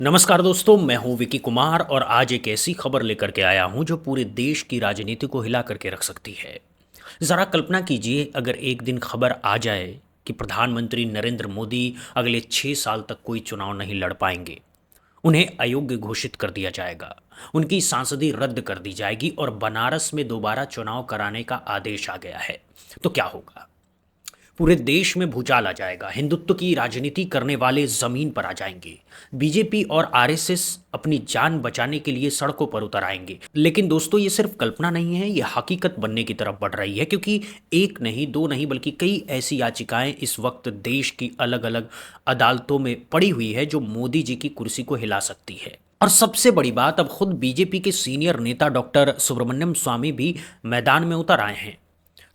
नमस्कार दोस्तों, मैं हूं विकी कुमार और आज एक ऐसी खबर लेकर के आया हूं जो पूरे देश की राजनीति को हिला करके रख सकती है। ज़रा कल्पना कीजिए अगर एक दिन खबर आ जाए कि प्रधानमंत्री नरेंद्र मोदी अगले 6 साल तक कोई चुनाव नहीं लड़ पाएंगे, उन्हें अयोग्य घोषित कर दिया जाएगा, उनकी सांसदी रद्द कर दी जाएगी और बनारस में दोबारा चुनाव कराने का आदेश आ गया है। तो क्या होगा? पूरे देश में भूचाल आ जाएगा, हिंदुत्व की राजनीति करने वाले जमीन पर आ जाएंगे, बीजेपी और आरएसएस अपनी जान बचाने के लिए सड़कों पर उतर आएंगे। लेकिन दोस्तों, ये सिर्फ कल्पना नहीं है, ये हकीकत बनने की तरफ बढ़ रही है, क्योंकि एक नहीं, दो नहीं, बल्कि कई ऐसी याचिकाएं इस वक्त देश की अलग अलग अदालतों में पड़ी हुई है जो मोदी जी की कुर्सी को हिला सकती है। और सबसे बड़ी बात, अब खुद बीजेपी के सीनियर नेता डॉक्टर सुब्रमण्यम स्वामी भी मैदान में उतर आए हैं।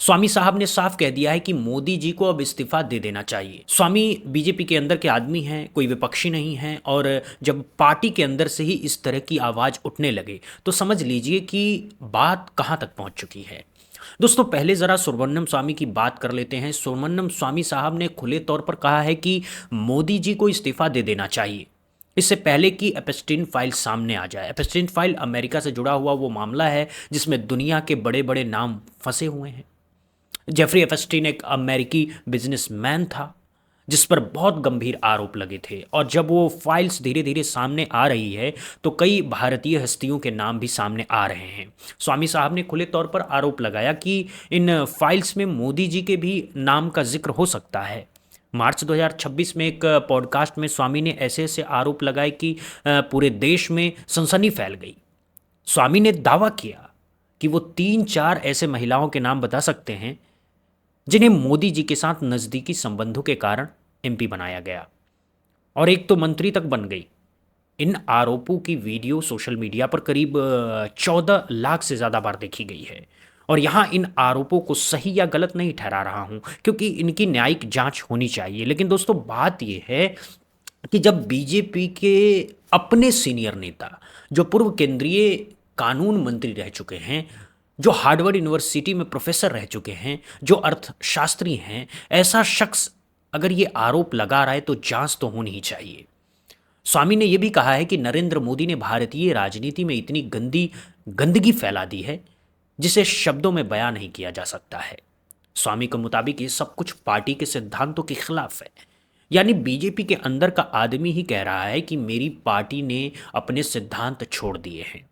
स्वामी साहब ने साफ कह दिया है कि मोदी जी को अब इस्तीफा दे देना चाहिए। स्वामी बीजेपी के अंदर के आदमी हैं, कोई विपक्षी नहीं है, और जब पार्टी के अंदर से ही इस तरह की आवाज़ उठने लगे तो समझ लीजिए कि बात कहाँ तक पहुँच चुकी है। दोस्तों, पहले ज़रा सुब्रमण्यम स्वामी की बात कर लेते हैं। सुब्रमण्यम स्वामी साहब ने खुले तौर पर कहा है कि मोदी जी को इस्तीफा दे देना चाहिए, इससे पहले कि एपस्टीन फाइल सामने आ जाए। एपस्टीन फाइल अमेरिका से जुड़ा हुआ वो मामला है जिसमें दुनिया के बड़े बड़े नाम फंसे हुए हैं। जेफरी एपस्टीन एक अमेरिकी बिजनेसमैन था जिस पर बहुत गंभीर आरोप लगे थे, और जब वो फाइल्स धीरे धीरे सामने आ रही है तो कई भारतीय हस्तियों के नाम भी सामने आ रहे हैं। स्वामी साहब ने खुले तौर पर आरोप लगाया कि इन फाइल्स में मोदी जी के भी नाम का जिक्र हो सकता है। मार्च 2026 में एक पॉडकास्ट में स्वामी ने ऐसे ऐसे आरोप लगाए कि पूरे देश में सनसनी फैल गई। स्वामी ने दावा किया कि वो 3-4 ऐसे महिलाओं के नाम बता सकते हैं जिन्हें मोदी जी के साथ नज़दीकी संबंधों के कारण एमपी बनाया गया, और एक तो मंत्री तक बन गई। इन आरोपों की वीडियो सोशल मीडिया पर करीब 14 लाख से ज़्यादा बार देखी गई है। और यहाँ इन आरोपों को सही या गलत नहीं ठहरा रहा हूँ, क्योंकि इनकी न्यायिक जांच होनी चाहिए। लेकिन दोस्तों, बात यह है कि जब बीजेपी के अपने सीनियर नेता, जो पूर्व केंद्रीय कानून मंत्री रह चुके हैं, जो हार्वर्ड यूनिवर्सिटी में प्रोफेसर रह चुके हैं, जो अर्थशास्त्री हैं, ऐसा शख्स अगर ये आरोप लगा रहा है तो जांच तो होनी ही चाहिए। स्वामी ने यह भी कहा है कि नरेंद्र मोदी ने भारतीय राजनीति में इतनी गंदगी फैला दी है जिसे शब्दों में बयां नहीं किया जा सकता है। स्वामी के मुताबिक ये सब कुछ पार्टी के सिद्धांतों के खिलाफ है। यानी बीजेपी के अंदर का आदमी ही कह रहा है कि मेरी पार्टी ने अपने सिद्धांत छोड़ दिए हैं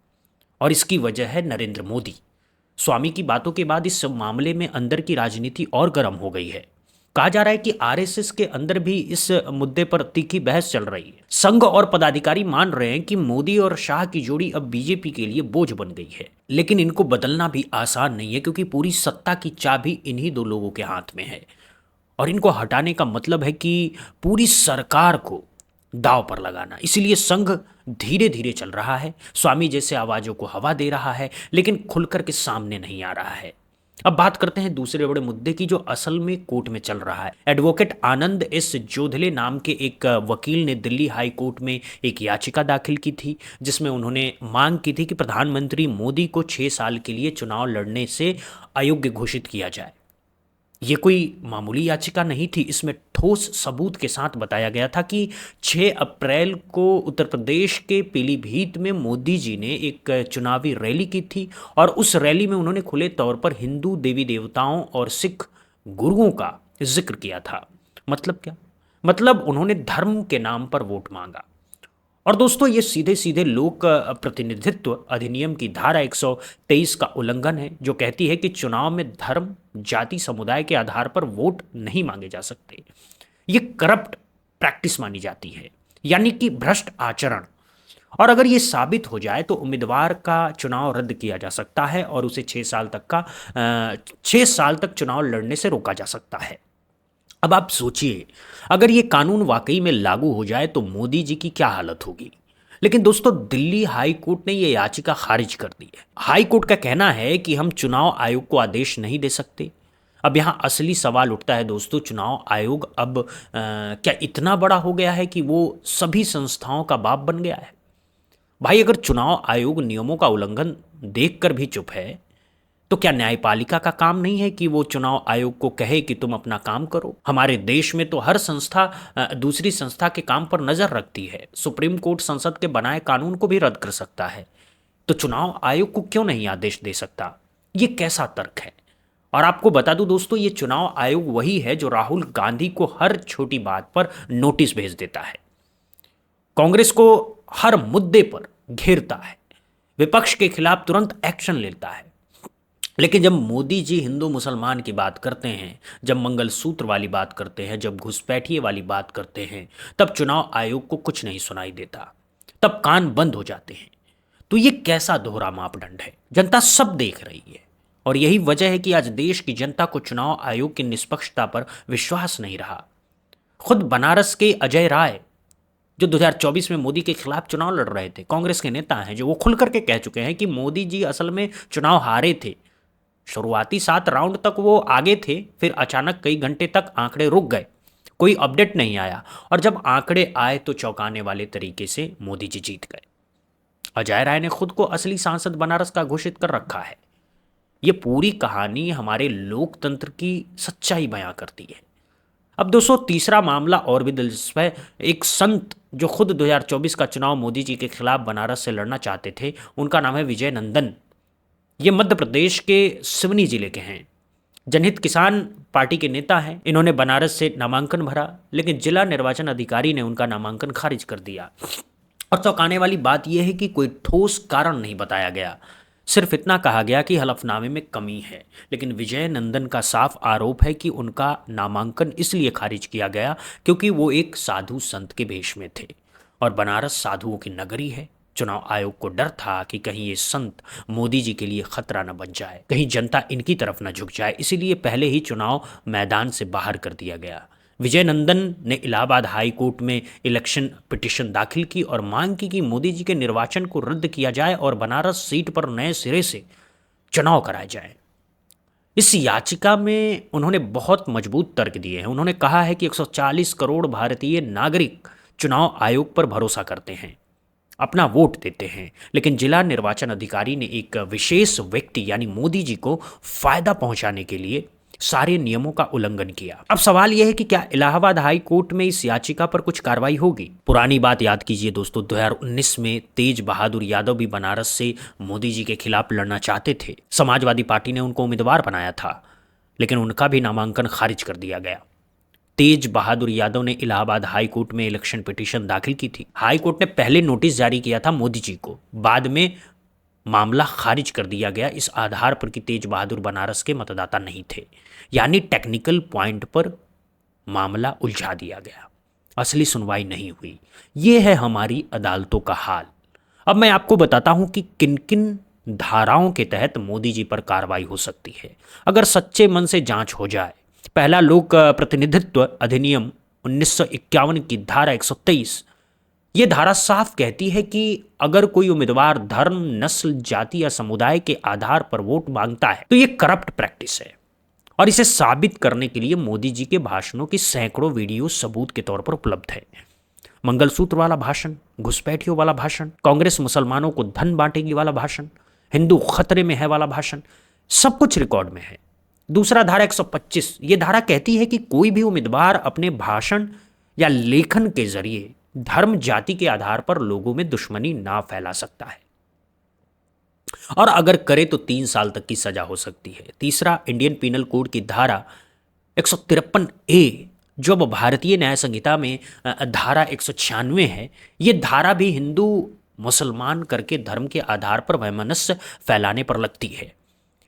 और इसकी वजह है नरेंद्र मोदी। स्वामी की बातों के बाद इस मामले में अंदर की राजनीति और गर्म हो गई है। कहा जा रहा है कि आरएसएस के अंदर भी इस मुद्दे पर तीखी बहस चल रही है। संघ और पदाधिकारी मान रहे हैं कि मोदी और शाह की जोड़ी अब बीजेपी के लिए बोझ बन गई है, लेकिन इनको बदलना भी आसान नहीं है, क्योंकि पूरी सत्ता की चाबी इन्हीं दो लोगों के हाथ में है, और इनको हटाने का मतलब है कि पूरी सरकार को दांव पर लगाना। इसीलिए संघ धीरे धीरे चल रहा है, स्वामी जैसे आवाजों को हवा दे रहा है, लेकिन खुलकर के सामने नहीं आ रहा है। अब बात करते हैं दूसरे बड़े मुद्दे की, जो असल में कोर्ट में चल रहा है। एडवोकेट आनंद एस जोधले नाम के एक वकील ने दिल्ली हाई कोर्ट में एक याचिका दाखिल की थी, जिसमें उन्होंने मांग की थी कि प्रधानमंत्री मोदी को 6 साल के लिए चुनाव लड़ने से अयोग्य घोषित किया जाए। ये कोई मामूली याचिका नहीं थी, इसमें ठोस सबूत के साथ बताया गया था कि 6 अप्रैल को उत्तर प्रदेश के पीलीभीत में मोदी जी ने एक चुनावी रैली की थी, और उस रैली में उन्होंने खुले तौर पर हिंदू देवी देवताओं और सिख गुरुओं का जिक्र किया था। मतलब क्या? मतलब उन्होंने धर्म के नाम पर वोट मांगा। और दोस्तों, ये सीधे सीधे लोक प्रतिनिधित्व अधिनियम की धारा 123 का उल्लंघन है, जो कहती है कि चुनाव में धर्म, जाति, समुदाय के आधार पर वोट नहीं मांगे जा सकते। ये करप्ट प्रैक्टिस मानी जाती है, यानी कि भ्रष्ट आचरण। और अगर ये साबित हो जाए तो उम्मीदवार का चुनाव रद्द किया जा सकता है और उसे 6 साल तक चुनाव लड़ने से रोका जा सकता है। अब आप सोचिए, अगर ये कानून वाकई में लागू हो जाए तो मोदी जी की क्या हालत होगी। लेकिन दोस्तों, दिल्ली हाई कोर्ट ने यह याचिका खारिज कर दी है। हाई कोर्ट का कहना है कि हम चुनाव आयोग को आदेश नहीं दे सकते। अब यहाँ असली सवाल उठता है दोस्तों, चुनाव आयोग अब क्या इतना बड़ा हो गया है कि वो सभी संस्थाओं का बाप बन गया है? भाई, अगर चुनाव आयोग नियमों का उल्लंघन देखकर भी चुप है तो क्या न्यायपालिका का काम नहीं है कि वो चुनाव आयोग को कहे कि तुम अपना काम करो? हमारे देश में तो हर संस्था दूसरी संस्था के काम पर नजर रखती है। सुप्रीम कोर्ट संसद के बनाए कानून को भी रद्द कर सकता है, तो चुनाव आयोग को क्यों नहीं आदेश दे सकता? ये कैसा तर्क है? और आपको बता दूं दोस्तों, ये चुनाव आयोग वही है जो राहुल गांधी को हर छोटी बात पर नोटिस भेज देता है, कांग्रेस को हर मुद्दे पर घेरता है, विपक्ष के खिलाफ तुरंत एक्शन लेता है। लेकिन जब मोदी जी हिंदू मुसलमान की बात करते हैं, जब मंगलसूत्र वाली बात करते हैं, जब घुसपैठिए वाली बात करते हैं, तब चुनाव आयोग को कुछ नहीं सुनाई देता, तब कान बंद हो जाते हैं। तो ये कैसा दोहरा मापदंड है? जनता सब देख रही है, और यही वजह है कि आज देश की जनता को चुनाव आयोग की निष्पक्षता पर विश्वास नहीं रहा। खुद बनारस के अजय राय, जो 2024 में मोदी के खिलाफ चुनाव लड़ रहे थे, कांग्रेस के नेता हैं, जो वो खुल करके कह चुके हैं कि मोदी जी असल में चुनाव हारे थे। शुरुआती 7 राउंड तक वो आगे थे, फिर अचानक कई घंटे तक आंकड़े रुक गए, कोई अपडेट नहीं आया, और जब आंकड़े आए तो चौंकाने वाले तरीके से मोदी जी जीत गए। अजय राय ने खुद को असली सांसद बनारस का घोषित कर रखा है। ये पूरी कहानी हमारे लोकतंत्र की सच्चाई बयां करती है। अब दोस्तों, तीसरा मामला और भी दिलचस्प है। एक संत जो खुद 2024 का चुनाव मोदी जी के खिलाफ बनारस से लड़ना चाहते थे, उनका नाम है विजय नंदन। ये मध्य प्रदेश के सिवनी जिले के हैं, जनहित किसान पार्टी के नेता हैं। इन्होंने बनारस से नामांकन भरा, लेकिन जिला निर्वाचन अधिकारी ने उनका नामांकन खारिज कर दिया। और चौंकाने वाली बात यह है कि कोई ठोस कारण नहीं बताया गया, सिर्फ इतना कहा गया कि हलफनामे में कमी है। लेकिन विजय नंदन का साफ आरोप है कि उनका नामांकन इसलिए खारिज किया गया क्योंकि वो एक साधु संत के भेष में थे, और बनारस साधुओं की नगरी है। चुनाव आयोग को डर था कि कहीं ये संत मोदी जी के लिए खतरा न बन जाए, कहीं जनता इनकी तरफ न झुक जाए, इसीलिए पहले ही चुनाव मैदान से बाहर कर दिया गया। विजय नंदन ने इलाहाबाद हाई कोर्ट में इलेक्शन पिटीशन दाखिल की और मांग की कि मोदी जी के निर्वाचन को रद्द किया जाए और बनारस सीट पर नए सिरे से चुनाव कराए जाए। इस याचिका में उन्होंने बहुत मजबूत तर्क दिए हैं। उन्होंने कहा है कि 140 करोड़ भारतीय नागरिक चुनाव आयोग पर भरोसा करते हैं, अपना वोट देते हैं, लेकिन जिला निर्वाचन अधिकारी ने एक विशेष व्यक्ति यानी मोदी जी को फायदा पहुंचाने के लिए सारे नियमों का उल्लंघन किया। अब सवाल यह है कि क्या इलाहाबाद हाई कोर्ट में इस याचिका पर कुछ कार्रवाई होगी? पुरानी बात याद कीजिए दोस्तों, 2019 में तेज बहादुर यादव भी बनारस से मोदी जी के खिलाफ लड़ना चाहते थे। समाजवादी पार्टी ने उनको उम्मीदवार बनाया था, लेकिन उनका भी नामांकन खारिज कर दिया गया। तेज बहादुर यादव ने इलाहाबाद हाई कोर्ट में इलेक्शन पिटीशन दाखिल की थी। हाई कोर्ट ने पहले नोटिस जारी किया था मोदी जी को, बाद में मामला खारिज कर दिया गया इस आधार पर कि तेज बहादुर बनारस के मतदाता नहीं थे, यानी टेक्निकल पॉइंट पर मामला उलझा दिया गया, असली सुनवाई नहीं हुई। ये है हमारी अदालतों का हाल। अब मैं आपको बताता हूं कि किन किन धाराओं के तहत मोदी जी पर कार्रवाई हो सकती है अगर सच्चे मन से जांच हो जाए। पहला, लोक प्रतिनिधित्व अधिनियम 1951 की धारा 123। ये धारा साफ कहती है कि अगर कोई उम्मीदवार धर्म, नस्ल, जाति या समुदाय के आधार पर वोट मांगता है तो ये करप्ट प्रैक्टिस है, और इसे साबित करने के लिए मोदी जी के भाषणों की सैकड़ों वीडियो सबूत के तौर पर उपलब्ध है। मंगलसूत्र वाला भाषण, घुसपैठियों वाला भाषण, कांग्रेस मुसलमानों को धन बांटेगी वाला भाषण, हिंदू खतरे में है वाला भाषण, सब कुछ रिकॉर्ड में है। दूसरा, धारा 125। ये धारा कहती है कि कोई भी उम्मीदवार अपने भाषण या लेखन के जरिए धर्म, जाति के आधार पर लोगों में दुश्मनी ना फैला सकता है, और अगर करे तो 3 साल तक की सजा हो सकती है। तीसरा, इंडियन पीनल कोड की धारा 153A, जो अब भारतीय न्याय संहिता में धारा 196 है, ये धारा भी हिंदू मुसलमान करके धर्म के आधार पर वैमनस्य फैलाने पर लगती है।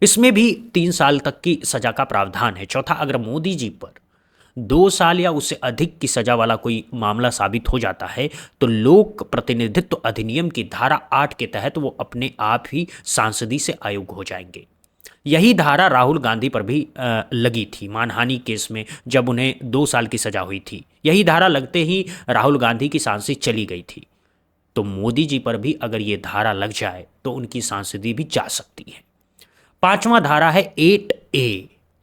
इसमें भी 3 साल तक की सजा का प्रावधान है। चौथा, अगर मोदी जी पर 2 साल या उससे अधिक की सजा वाला कोई मामला साबित हो जाता है तो लोक प्रतिनिधित्व अधिनियम की धारा 8 के तहत वो अपने आप ही सांसदी से अयोग्य हो जाएंगे। यही धारा राहुल गांधी पर भी लगी थी मानहानि केस में, जब उन्हें 2 साल की सजा हुई थी। यही धारा लगते ही राहुल गांधी की सांसदी चली गई थी। तो मोदी जी पर भी अगर ये धारा लग जाए तो उनकी सांसदी भी जा सकती है। 5वां धारा है 8A,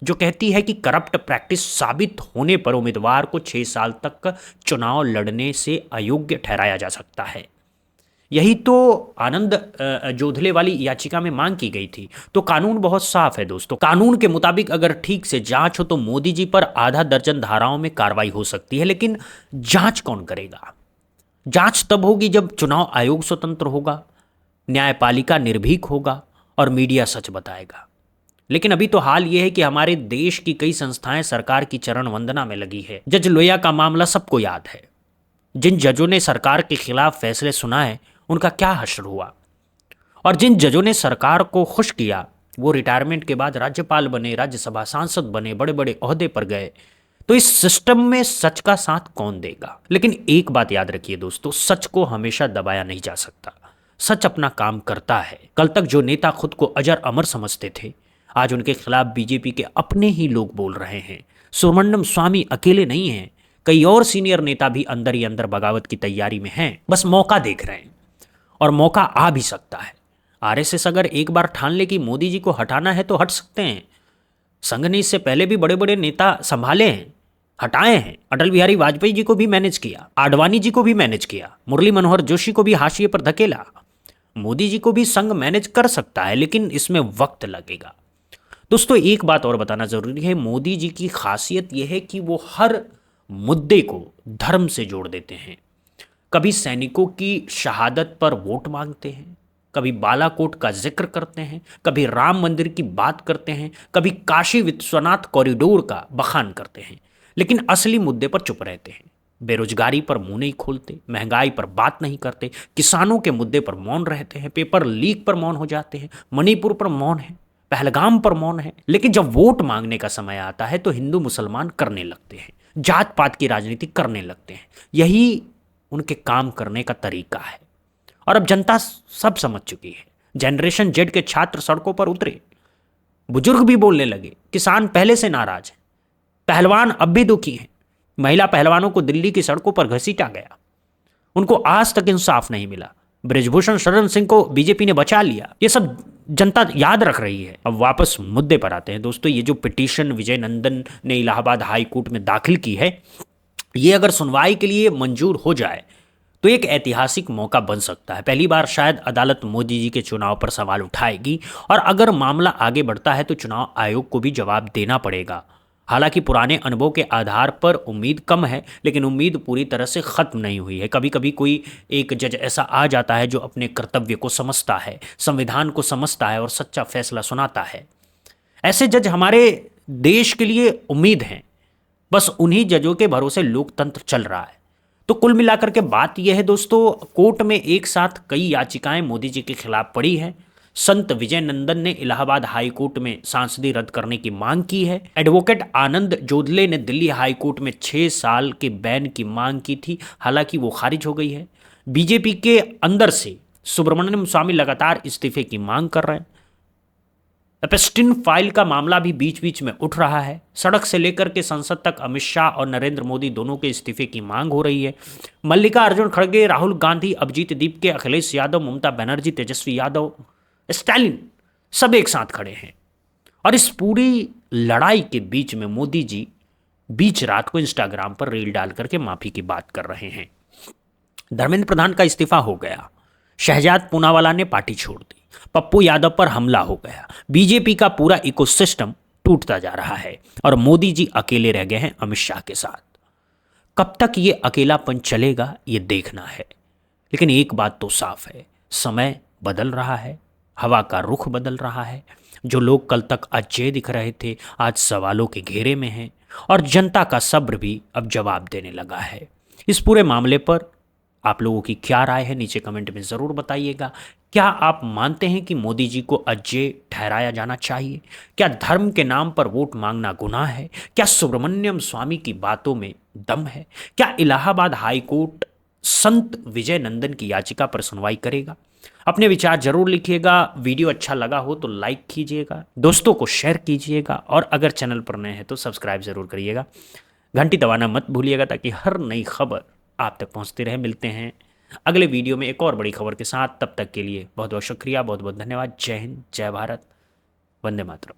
जो कहती है कि करप्ट प्रैक्टिस साबित होने पर उम्मीदवार को 6 साल तक चुनाव लड़ने से अयोग्य ठहराया जा सकता है। यही तो आनंद जोधले वाली याचिका में मांग की गई थी। तो कानून बहुत साफ है दोस्तों। कानून के मुताबिक अगर ठीक से जांच हो तो मोदी जी पर आधा दर्जन धाराओं में कार्रवाई हो सकती है, लेकिन जांच कौन करेगा? जांच तब होगी जब चुनाव आयोग स्वतंत्र होगा, न्यायपालिका निर्भीक होगा और मीडिया सच बताएगा। लेकिन अभी तो हाल यह है कि हमारे देश की कई संस्थाएं सरकार की चरण वंदना में लगी है। जज लोया का मामला सबको याद है। जिन जजों ने सरकार के खिलाफ फैसले सुनाए उनका क्या हश्र हुआ, और जिन जजों ने सरकार को खुश किया वो रिटायरमेंट के बाद राज्यपाल बने, राज्यसभा सांसद बने, बड़े बड़े ओहदे पर गए। तो इस सिस्टम में सच का साथ कौन देगा? लेकिन एक बात याद रखिए दोस्तों, सच को हमेशा दबाया नहीं जा सकता। सच अपना काम करता है। कल तक जो नेता खुद को अजर अमर समझते थे, आज उनके खिलाफ बीजेपी के अपने ही लोग बोल रहे हैं। सुब्रमण्यम स्वामी अकेले नहीं हैं, कई और सीनियर नेता भी अंदर ही अंदर बगावत की तैयारी में हैं, बस मौका देख रहे हैं। और मौका आ भी सकता है। आरएसएस अगर एक बार ठान ले कि मोदी जी को हटाना है तो हट सकते हैं। संघ ने इससे पहले भी बड़े बड़े नेता संभाले हैं, हटाए हैं। अटल बिहारी वाजपेयी जी को भी मैनेज किया, आडवाणी जी को भी मैनेज किया, मुरली मनोहर जोशी को भी हाशिए पर धकेला। मोदी जी को भी संघ मैनेज कर सकता है, लेकिन इसमें वक्त लगेगा। दोस्तों एक बात और बताना जरूरी है, मोदी जी की खासियत यह है कि वो हर मुद्दे को धर्म से जोड़ देते हैं। कभी सैनिकों की शहादत पर वोट मांगते हैं, कभी बालाकोट का जिक्र करते हैं, कभी राम मंदिर की बात करते हैं, कभी काशी विश्वनाथ कॉरिडोर का बखान करते हैं, लेकिन असली मुद्दे पर चुप रहते हैं। बेरोजगारी पर मुंह नहीं खोलते, महंगाई पर बात नहीं करते, किसानों के मुद्दे पर मौन रहते हैं, पेपर लीक पर मौन हो जाते हैं, मणिपुर पर मौन है, पहलगाम पर मौन है। लेकिन जब वोट मांगने का समय आता है तो हिंदू मुसलमान करने लगते हैं, जात पात की राजनीति करने लगते हैं। यही उनके काम करने का तरीका है। और अब जनता सब समझ चुकी है। जनरेशन जेड के छात्र सड़कों पर उतरे, बुजुर्ग भी बोलने लगे, किसान पहले से नाराज हैं, पहलवान अब भी दुखी हैं। महिला पहलवानों को दिल्ली की सड़कों पर घसीटा गया, उनको आज तक इंसाफ नहीं मिला। ब्रिजभूषण शरण सिंह को बीजेपी ने बचा लिया। ये सब जनता याद रख रही है। अब वापस मुद्दे पर आते हैं दोस्तों। ये जो पिटीशन विजय नंदन ने इलाहाबाद हाई कोर्ट में दाखिल की है, ये अगर सुनवाई के लिए मंजूर हो जाए तो एक ऐतिहासिक मौका बन सकता है। पहली बार शायद अदालत मोदी जी के चुनाव पर सवाल उठाएगी, और अगर मामला आगे बढ़ता है तो चुनाव आयोग को भी जवाब देना पड़ेगा। हालांकि पुराने अनुभव के आधार पर उम्मीद कम है, लेकिन उम्मीद पूरी तरह से खत्म नहीं हुई है। कभी कभी कोई एक जज ऐसा आ जाता है जो अपने कर्तव्य को समझता है, संविधान को समझता है और सच्चा फैसला सुनाता है। ऐसे जज हमारे देश के लिए उम्मीद हैं। बस उन्हीं जजों के भरोसे लोकतंत्र चल रहा है। तो कुल मिलाकर के बात यह है दोस्तों, कोर्ट में एक साथ कई याचिकाएं मोदी जी के खिलाफ पड़ी हैं। संत विजय नंदन ने इलाहाबाद हाई कोर्ट में सांसदी रद्द करने की मांग की है। एडवोकेट आनंद जोधले ने दिल्ली हाई कोर्ट में 6 साल के बैन की मांग की थी, हालांकि वो खारिज हो गई है। बीजेपी के अंदर से सुब्रमण्यम स्वामी लगातार इस्तीफे की मांग कर रहे हैं। एप्स्टीन फाइल का मामला भी बीच बीच में उठ रहा है। सड़क से लेकर के संसद तक अमित शाह और नरेंद्र मोदी दोनों के इस्तीफे की मांग हो रही है। मल्लिकार्जुन खड़गे, राहुल गांधी, अभिजीत दीपके, अखिलेश यादव, ममता बनर्जी, तेजस्वी यादव, स्टालिन सब एक साथ खड़े हैं। और इस पूरी लड़ाई के बीच में मोदी जी बीच रात को इंस्टाग्राम पर रील डाल करके माफी की बात कर रहे हैं। धर्मेंद्र प्रधान का इस्तीफा हो गया, शहजाद पूनावाला ने पार्टी छोड़ दी, पप्पू यादव पर हमला हो गया। बीजेपी का पूरा इकोसिस्टम टूटता जा रहा है और मोदी जी अकेले रह गए हैं अमित शाह के साथ। कब तक ये अकेलापन चलेगा ये देखना है। लेकिन एक बात तो साफ है, समय बदल रहा है, हवा का रुख बदल रहा है। जो लोग कल तक अजय दिख रहे थे आज सवालों के घेरे में हैं, और जनता का सब्र भी अब जवाब देने लगा है। इस पूरे मामले पर आप लोगों की क्या राय है नीचे कमेंट में ज़रूर बताइएगा। क्या आप मानते हैं कि मोदी जी को अजय ठहराया जाना चाहिए? क्या धर्म के नाम पर वोट मांगना गुनाह है? क्या सुब्रमण्यम स्वामी की बातों में दम है? क्या इलाहाबाद हाई कोर्ट संत विजय नंदन की याचिका पर सुनवाई करेगा? अपने विचार जरूर लिखिएगा। वीडियो अच्छा लगा हो तो लाइक कीजिएगा, दोस्तों को शेयर कीजिएगा, और अगर चैनल पर नए हैं तो सब्सक्राइब जरूर करिएगा। घंटी दबाना मत भूलिएगा ताकि हर नई खबर आप तक पहुंचते रहे। मिलते हैं अगले वीडियो में एक और बड़ी खबर के साथ। तब तक के लिए बहुत बहुत शुक्रिया, बहुत बहुत धन्यवाद। जय हिंद, जय भारत, वंदे मातरम।